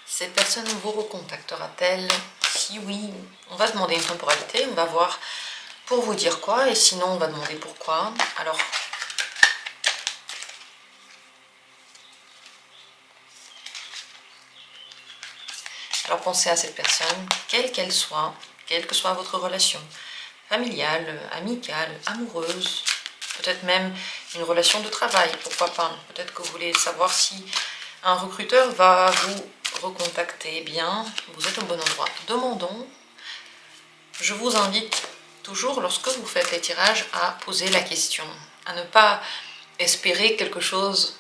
Cette personne vous recontactera-t-elle? Si oui, on va demander une temporalité, on va voir pour vous dire quoi, et sinon on va demander pourquoi. Alors pensez à cette personne, quelle qu'elle soit, quelle que soit votre relation, familiale, amicale, amoureuse, peut-être même une relation de travail, pourquoi pas. Peut-être que vous voulez savoir si un recruteur va vous recontacter. Eh bien, vous êtes au bon endroit. Demandons. Je vous invite toujours, lorsque vous faites les tirages, à poser la question, à ne pas espérer quelque chose,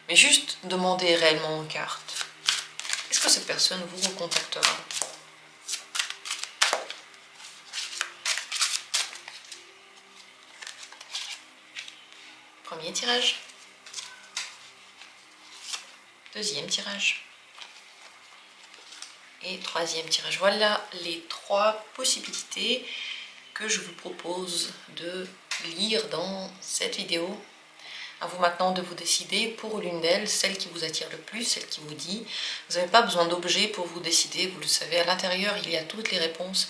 mais juste demander réellement aux cartes. Est-ce que cette personne vous recontactera? Premier tirage. Deuxième tirage. Et troisième tirage. Voilà les trois possibilités que je vous propose de lire dans cette vidéo. À vous maintenant de vous décider pour l'une d'elles, celle qui vous attire le plus, celle qui vous dit. Vous n'avez pas besoin d'objets pour vous décider, vous le savez, à l'intérieur il y a toutes les réponses.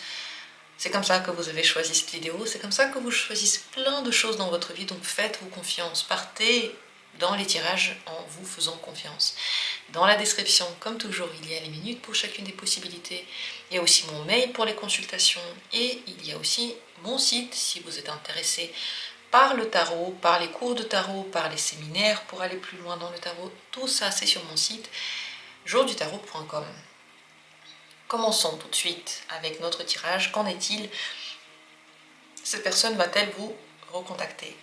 C'est comme ça que vous avez choisi cette vidéo, c'est comme ça que vous choisissez plein de choses dans votre vie, donc faites-vous confiance, partez dans les tirages en vous faisant confiance. Dans la description, comme toujours, il y a les minutes pour chacune des possibilités. Il y a aussi mon mail pour les consultations et il y a aussi mon site si vous êtes intéressé par le tarot, par les cours de tarot, par les séminaires pour aller plus loin dans le tarot. Tout ça, c'est sur mon site jourdutarot.com. Commençons tout de suite avec notre tirage. Qu'en est-il? Cette personne va-t-elle vous recontacter?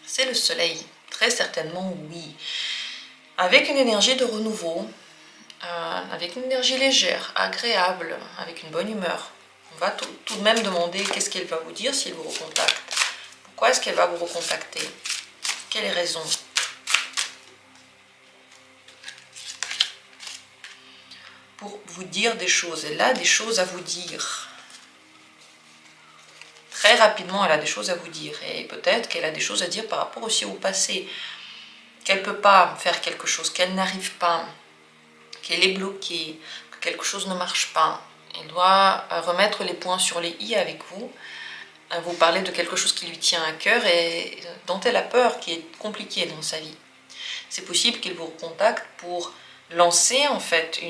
C'est le soleil. Très certainement oui. Avec une énergie de renouveau, avec une énergie légère, agréable, avec une bonne humeur. On va tout de même demander qu'est-ce qu'elle va vous dire si elle vous recontacte. Pourquoi est-ce qu'elle va vous recontacter? Quelles raisons? Pour vous dire des choses. Elle a des choses à vous dire. Très rapidement, elle a des choses à vous dire. Et peut-être qu'elle a des choses à dire par rapport aussi au passé. Qu'elle ne peut pas faire quelque chose, qu'elle n'arrive pas, qu'elle est bloquée, que quelque chose ne marche pas. Elle doit remettre les points sur les i avec vous. Vous parler de quelque chose qui lui tient à cœur et dont elle a peur, qui est compliqué dans sa vie. C'est possible qu'elle vous recontacte pour lancer en fait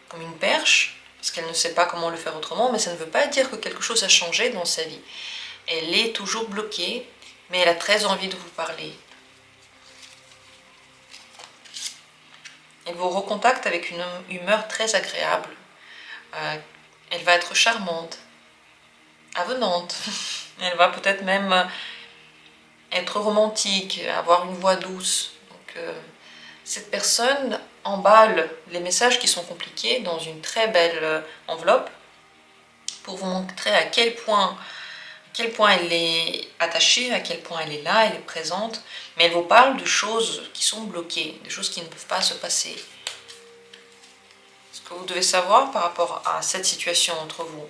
comme une perche, parce qu'elle ne sait pas comment le faire autrement, mais ça ne veut pas dire que quelque chose a changé dans sa vie. Elle est toujours bloquée, mais elle a très envie de vous parler. Elle vous recontacte avec une humeur très agréable. Elle va être charmante, avenante. Elle va peut-être même être romantique, avoir une voix douce. Donc, cette personne emballe les messages qui sont compliqués dans une très belle enveloppe pour vous montrer à quel point elle est attachée, à quel point elle est là, elle est présente, mais elle vous parle de choses qui sont bloquées, de choses qui ne peuvent pas se passer. Ce que vous devez savoir par rapport à cette situation entre vous.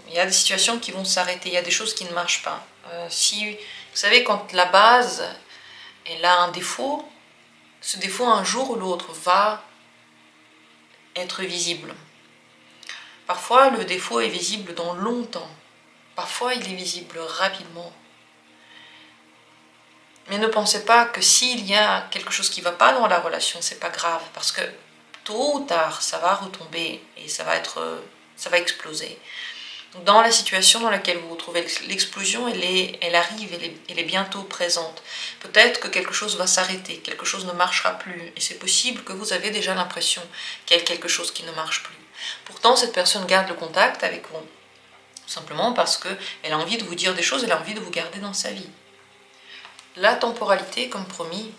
Il y a des situations qui vont s'arrêter, il y a des choses qui ne marchent pas. Vous savez, quand la base, elle a un défaut, ce défaut un jour ou l'autre va être visible. Parfois, le défaut est visible dans longtemps. Parfois, il est visible rapidement. Mais ne pensez pas que s'il y a quelque chose qui ne va pas dans la relation, c'est pas grave. Parce que tôt ou tard, ça va retomber et ça va exploser. Dans la situation dans laquelle vous vous trouvez, l'explosion, elle arrive, elle est bientôt présente. Peut-être que quelque chose va s'arrêter, quelque chose ne marchera plus. Et c'est possible que vous avez déjà l'impression qu'il y a quelque chose qui ne marche plus. Pourtant, cette personne garde le contact avec vous. Tout simplement parce qu'elle a envie de vous dire des choses, elle a envie de vous garder dans sa vie. La temporalité, comme promis.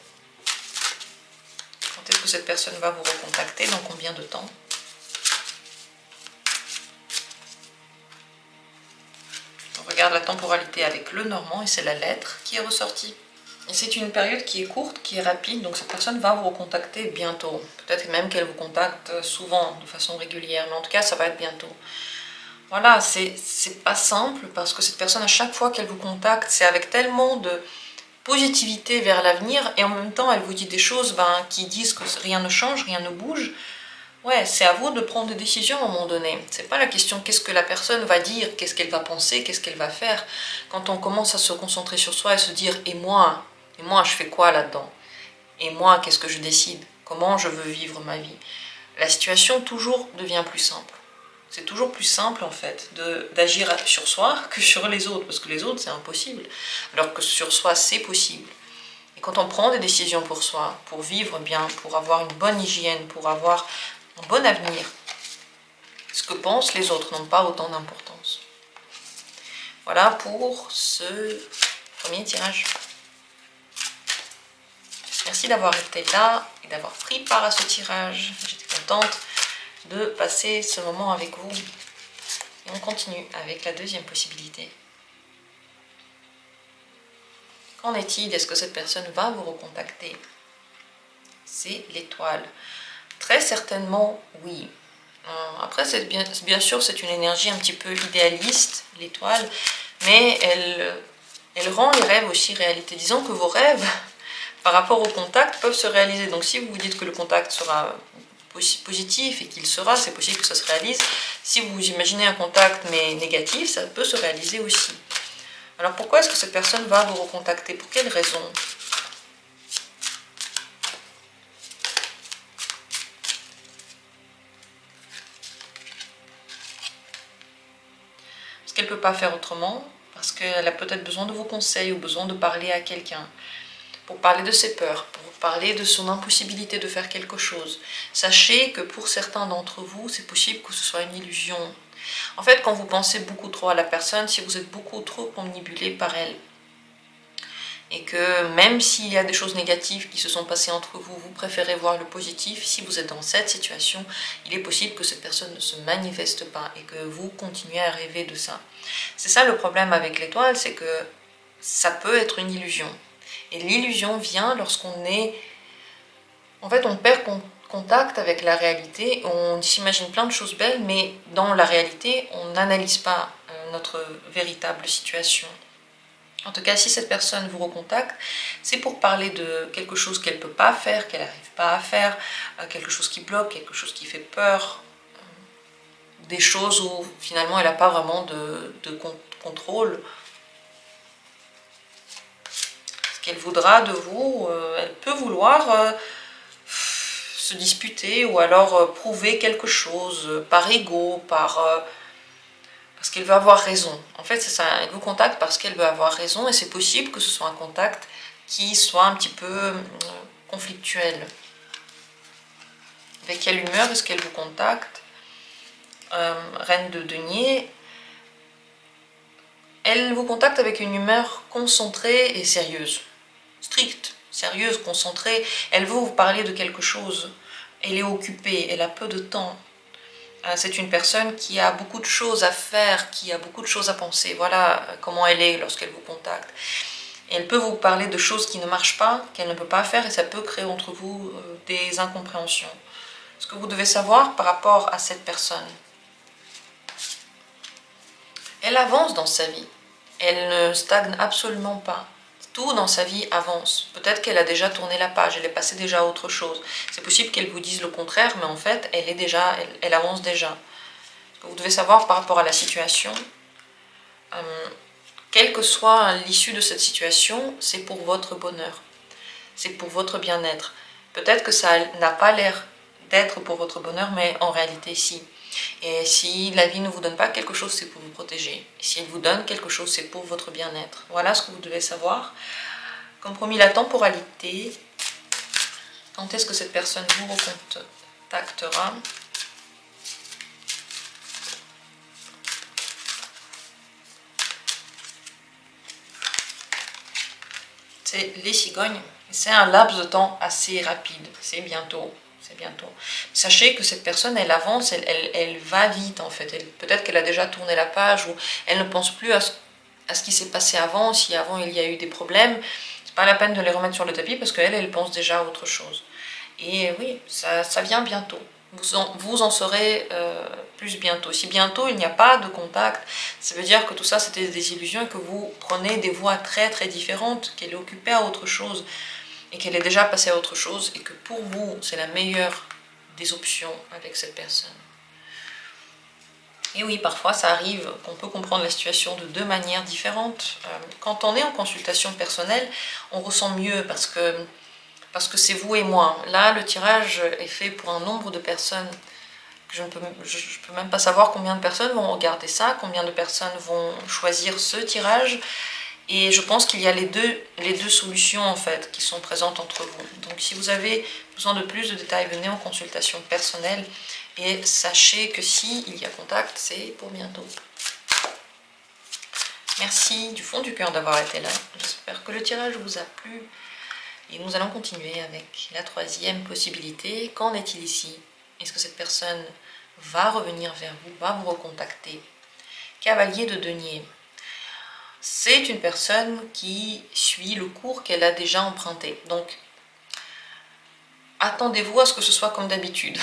Quand est-ce que cette personne va vous recontacter? Dans combien de temps? On regarde la temporalité avec le normand et c'est la lettre qui est ressortie. Et c'est une période qui est courte, qui est rapide, donc cette personne va vous recontacter bientôt. Peut-être même qu'elle vous contacte souvent, de façon régulière, mais en tout cas ça va être bientôt. Voilà, c'est pas simple parce que cette personne, à chaque fois qu'elle vous contacte, c'est avec tellement positivité vers l'avenir et en même temps elle vous dit des choses qui disent que rien ne change, rien ne bouge. Ouais, c'est à vous de prendre des décisions à un moment donné. C'est pas la question qu'est-ce que la personne va dire, qu'est-ce qu'elle va penser, qu'est-ce qu'elle va faire. Quand on commence à se concentrer sur soi et se dire et moi je fais quoi là-dedans? Et moi, qu'est-ce que je décide? Comment je veux vivre ma vie? La situation toujours devient plus simple. C'est toujours plus simple en fait d'agir sur soi que sur les autres, parce que les autres c'est impossible, alors que sur soi c'est possible. Et quand on prend des décisions pour soi, pour vivre bien, pour avoir une bonne hygiène, pour avoir un bon avenir, ce que pensent les autres n'ont pas autant d'importance. Voilà pour ce premier tirage. Merci d'avoir été là et d'avoir pris part à ce tirage. J'étais contente de passer ce moment avec vous. Et on continue avec la deuxième possibilité. Qu'en est-il? Est-ce que cette personne va vous recontacter? C'est l'étoile. Très certainement, oui. Après, bien sûr, c'est une énergie un petit peu idéaliste, l'étoile, mais elle rend les rêves aussi réalité. Disons que vos rêves, par rapport au contact, peuvent se réaliser. Donc si vous vous dites que le contact sera positif et qu'il sera, c'est possible que ça se réalise. Si vous imaginez un contact mais négatif, ça peut se réaliser aussi. Alors pourquoi est-ce que cette personne va vous recontacter? Pour quelle raison? Parce qu'elle ne peut pas faire autrement, parce qu'elle a peut-être besoin de vos conseils ou besoin de parler à quelqu'un. Pour parler de ses peurs, pour parler de son impossibilité de faire quelque chose. Sachez que pour certains d'entre vous, c'est possible que ce soit une illusion. En fait, quand vous pensez beaucoup trop à la personne, si vous êtes beaucoup trop omnibulé par elle, et que même s'il y a des choses négatives qui se sont passées entre vous, vous préférez voir le positif, si vous êtes dans cette situation, il est possible que cette personne ne se manifeste pas et que vous continuez à rêver de ça. C'est ça le problème avec l'étoile, c'est que ça peut être une illusion. Et l'illusion vient lorsqu'on est... En fait, on perd contact avec la réalité, on s'imagine plein de choses belles, mais dans la réalité, on n'analyse pas notre véritable situation. En tout cas, si cette personne vous recontacte, c'est pour parler de quelque chose qu'elle ne peut pas faire, qu'elle n'arrive pas à faire, quelque chose qui bloque, quelque chose qui fait peur, des choses où finalement elle n'a pas vraiment de contrôle. Ce qu'elle voudra de vous, elle peut vouloir se disputer ou alors prouver quelque chose par ego, parce qu'elle veut avoir raison. En fait, c'est ça, elle vous contacte parce qu'elle veut avoir raison et c'est possible que ce soit un contact qui soit un petit peu conflictuel. Avec quelle humeur est-ce qu'elle vous contacte? Reine de denier. Elle vous contacte avec une humeur concentrée et sérieuse. Stricte, sérieuse, concentrée. Elle veut vous parler de quelque chose. Elle est occupée, elle a peu de temps. C'est une personne qui a beaucoup de choses à faire, qui a beaucoup de choses à penser. Voilà comment elle est lorsqu'elle vous contacte. Et elle peut vous parler de choses qui ne marchent pas, qu'elle ne peut pas faire, et ça peut créer entre vous des incompréhensions. Ce que vous devez savoir par rapport à cette personne, elle avance dans sa vie. Elle ne stagne absolument pas. Tout dans sa vie avance. Peut-être qu'elle a déjà tourné la page, elle est passée déjà à autre chose. C'est possible qu'elle vous dise le contraire, mais en fait, elle avance déjà. Ce que vous devez savoir par rapport à la situation, quelle que soit l'issue de cette situation, c'est pour votre bonheur. C'est pour votre bien-être. Peut-être que ça n'a pas l'air d'être pour votre bonheur, mais en réalité, si. Et si la vie ne vous donne pas quelque chose, c'est pour vous protéger. Et si elle vous donne quelque chose, c'est pour votre bien-être. Voilà ce que vous devez savoir. Comme promis, la temporalité. Quand est-ce que cette personne vous recontactera? C'est les cigognes. C'est un laps de temps assez rapide. C'est bientôt. Bientôt. Sachez que cette personne, elle avance, elle va vite en fait. Peut-être qu'elle a déjà tourné la page ou elle ne pense plus à ce qui s'est passé avant. Si avant il y a eu des problèmes, c'est pas la peine de les remettre sur le tapis parce qu'elle pense déjà à autre chose. Et oui, ça vient bientôt. vous en saurez plus bientôt. Si bientôt il n'y a pas de contact, ça veut dire que tout ça c'était des illusions, que vous prenez des voies très très différentes, qu'elle est occupée à autre chose et qu'elle est déjà passée à autre chose et que pour vous c'est la meilleure des options avec cette personne. Et oui, parfois ça arrive qu'on peut comprendre la situation de deux manières différentes. Quand on est en consultation personnelle, on ressent mieux parce que c'est vous et moi. Là, le tirage est fait pour un nombre de personnes que je ne peux même pas savoir combien de personnes vont regarder ça, combien de personnes vont choisir ce tirage. Et je pense qu'il y a les deux solutions en fait qui sont présentes entre vous. Donc si vous avez besoin de plus de détails, venez en consultation personnelle et sachez que s'il y a contact, c'est pour bientôt. Merci du fond du cœur d'avoir été là. J'espère que le tirage vous a plu. Et nous allons continuer avec la troisième possibilité. Qu'en est-il ici? Est-ce que cette personne va revenir vers vous, va vous recontacter? Cavalier de denier. C'est une personne qui suit le cours qu'elle a déjà emprunté. Donc, attendez-vous à ce que ce soit comme d'habitude.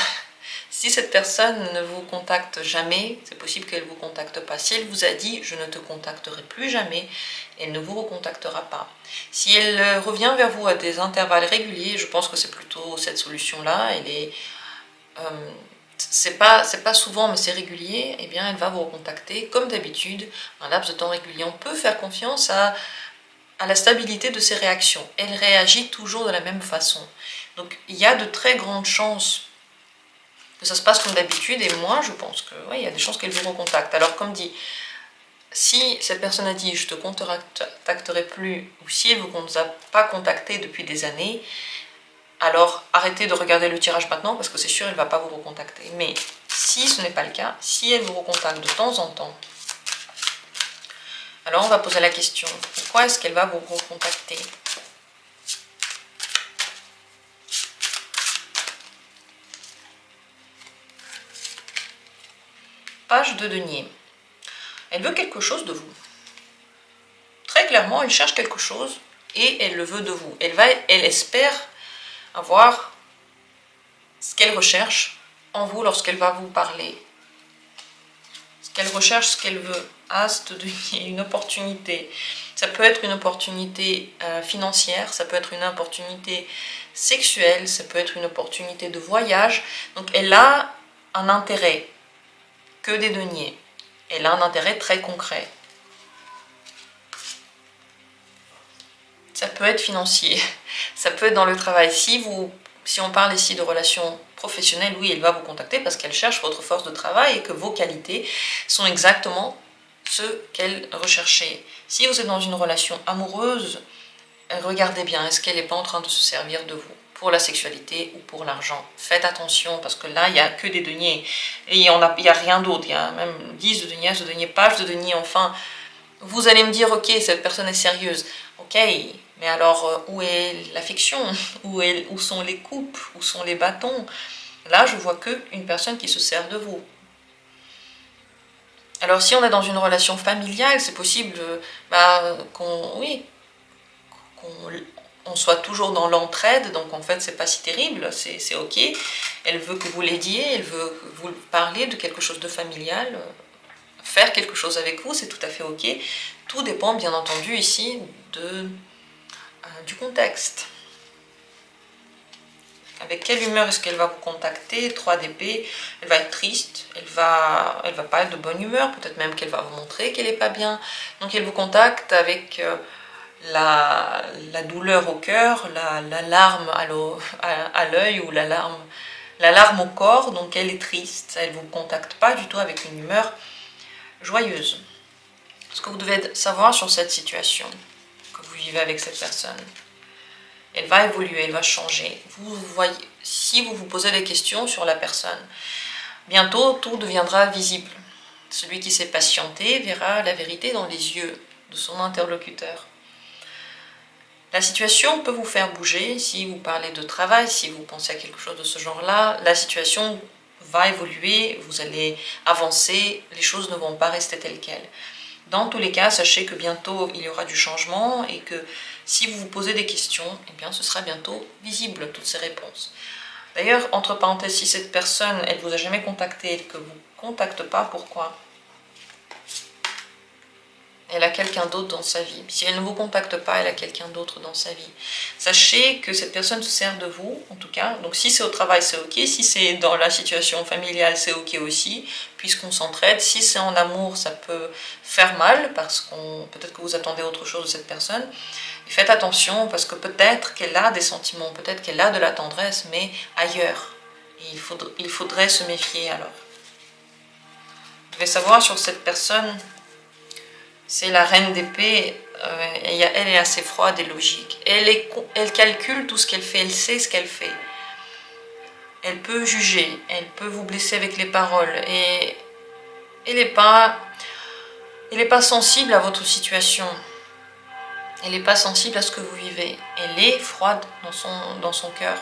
Si cette personne ne vous contacte jamais, c'est possible qu'elle ne vous contacte pas. Si elle vous a dit « je ne te contacterai plus jamais », elle ne vous recontactera pas. Si elle revient vers vous à des intervalles réguliers, je pense que c'est plutôt cette solution-là. C'est pas souvent, mais c'est régulier. Eh bien, elle va vous recontacter comme d'habitude, un laps de temps régulier. On peut faire confiance à la stabilité de ses réactions. Elle réagit toujours de la même façon. Donc, il y a de très grandes chances que ça se passe comme d'habitude, et moi je pense que ouais, il y a des chances qu'elle vous recontacte. Alors comme dit, si cette personne a dit je te contacterai plus, ou si elle ne vous a pas contacté depuis des années, alors arrêtez de regarder le tirage maintenant parce que c'est sûr elle ne va pas vous recontacter. Mais si ce n'est pas le cas, si elle vous recontacte de temps en temps, alors on va poser la question, pourquoi est-ce qu'elle va vous recontacter? Page de denier. Elle veut quelque chose de vous. Très clairement, elle cherche quelque chose et elle le veut de vous. Elle espère avoir ce qu'elle recherche en vous lorsqu'elle va vous parler. Ce qu'elle recherche, ce qu'elle veut. As de denier, une opportunité. Ça peut être une opportunité financière, ça peut être une opportunité sexuelle, ça peut être une opportunité de voyage. Donc elle a un intérêt. Que des deniers. Elle a un intérêt très concret. Ça peut être financier, ça peut être dans le travail. Si on parle ici de relations professionnelles, oui, elle va vous contacter parce qu'elle cherche votre force de travail et que vos qualités sont exactement ce qu'elle recherchait. Si vous êtes dans une relation amoureuse, regardez bien, est-ce qu'elle n'est pas en train de se servir de vous pour la sexualité ou pour l'argent? Faites attention parce que là, il n'y a que des deniers. Et il n'y a rien d'autre. Il y a même 10 de deniers, 10 de deniers, page de deniers. Enfin, vous allez me dire, ok, cette personne est sérieuse. Ok, mais alors, où est l'affection? Où sont les coupes? Où sont les bâtons? Là, je vois qu'une personne qui se sert de vous. Alors, si on est dans une relation familiale, c'est possible qu'on soit toujours dans l'entraide, donc en fait c'est pas si terrible, c'est ok. Elle veut que vous l'aidiez, elle veut que vous parliez de quelque chose de familial, faire quelque chose avec vous, c'est tout à fait ok. Tout dépend bien entendu ici du contexte. Avec quelle humeur est-ce qu'elle va vous contacter? 3 d'épée, elle va être triste, elle va pas être de bonne humeur, peut-être même qu'elle va vous montrer qu'elle n'est pas bien. Donc elle vous contacte avec la douleur au cœur, la larme à l'œil ou la larme au corps, donc elle est triste, elle ne vous contacte pas du tout avec une humeur joyeuse. Ce que vous devez savoir sur cette situation que vous vivez avec cette personne, elle va évoluer, elle va changer. Si vous vous posez des questions sur la personne, bientôt tout deviendra visible. Celui qui s'est patienté verra la vérité dans les yeux de son interlocuteur. La situation peut vous faire bouger, si vous parlez de travail, si vous pensez à quelque chose de ce genre-là, la situation va évoluer, vous allez avancer, les choses ne vont pas rester telles quelles. Dans tous les cas, sachez que bientôt il y aura du changement et que si vous vous posez des questions, eh bien, ce sera bientôt visible toutes ces réponses. D'ailleurs, entre parenthèses, si cette personne, elle vous a jamais contacté et que vous ne contacte pas, pourquoi? Elle a quelqu'un d'autre dans sa vie. Si elle ne vous contacte pas, elle a quelqu'un d'autre dans sa vie. Sachez que cette personne se sert de vous, en tout cas. Donc si c'est au travail, c'est ok. Si c'est dans la situation familiale, c'est ok aussi, puisqu'on s'entraide. Si c'est en amour, ça peut faire mal, parce qu'on peut-être que vous attendez autre chose de cette personne. Et faites attention, parce que peut-être qu'elle a des sentiments, peut-être qu'elle a de la tendresse, mais ailleurs. Et il faudrait se méfier alors. Vous devez savoir sur cette personne... C'est la reine d'épée, elle est assez froide et logique. Elle calcule tout ce qu'elle fait, elle sait ce qu'elle fait. Elle peut juger, elle peut vous blesser avec les paroles. Et elle n'est pas sensible à votre situation. Elle n'est pas sensible à ce que vous vivez. Elle est froide dans son cœur.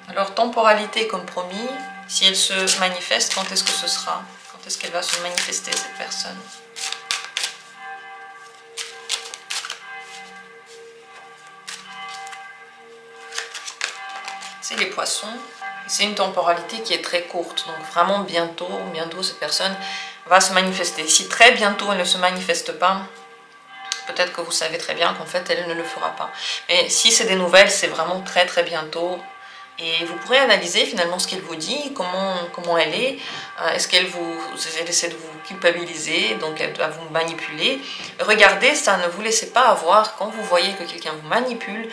Alors, temporalité comme promis, si elle se manifeste, quand est-ce que ce sera ? Quand est-ce qu'elle va se manifester, cette personne? C'est les poissons. C'est une temporalité qui est très courte. Donc vraiment bientôt cette personne va se manifester. Si très bientôt elle ne se manifeste pas, peut-être que vous savez très bien qu'en fait elle ne le fera pas. Mais si c'est des nouvelles, c'est vraiment très très bientôt. Et vous pourrez analyser finalement ce qu'elle vous dit, comment elle est. Est-ce qu'elle essaie de vous culpabiliser, donc elle va vous manipuler. Regardez ça, ne vous laissez pas avoir. Quand vous voyez que quelqu'un vous manipule,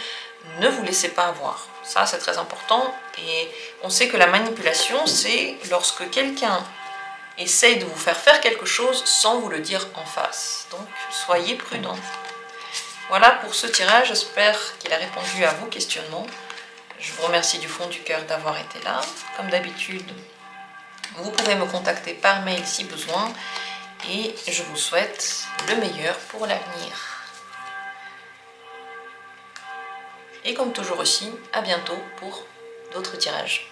ne vous laissez pas avoir. Ça, c'est très important. Et on sait que la manipulation, c'est lorsque quelqu'un essaye de vous faire quelque chose sans vous le dire en face. Donc, soyez prudents. Voilà pour ce tirage. J'espère qu'il a répondu à vos questionnements. Je vous remercie du fond du cœur d'avoir été là. Comme d'habitude, vous pouvez me contacter par mail si besoin. Et je vous souhaite le meilleur pour l'avenir. Et comme toujours aussi, à bientôt pour d'autres tirages.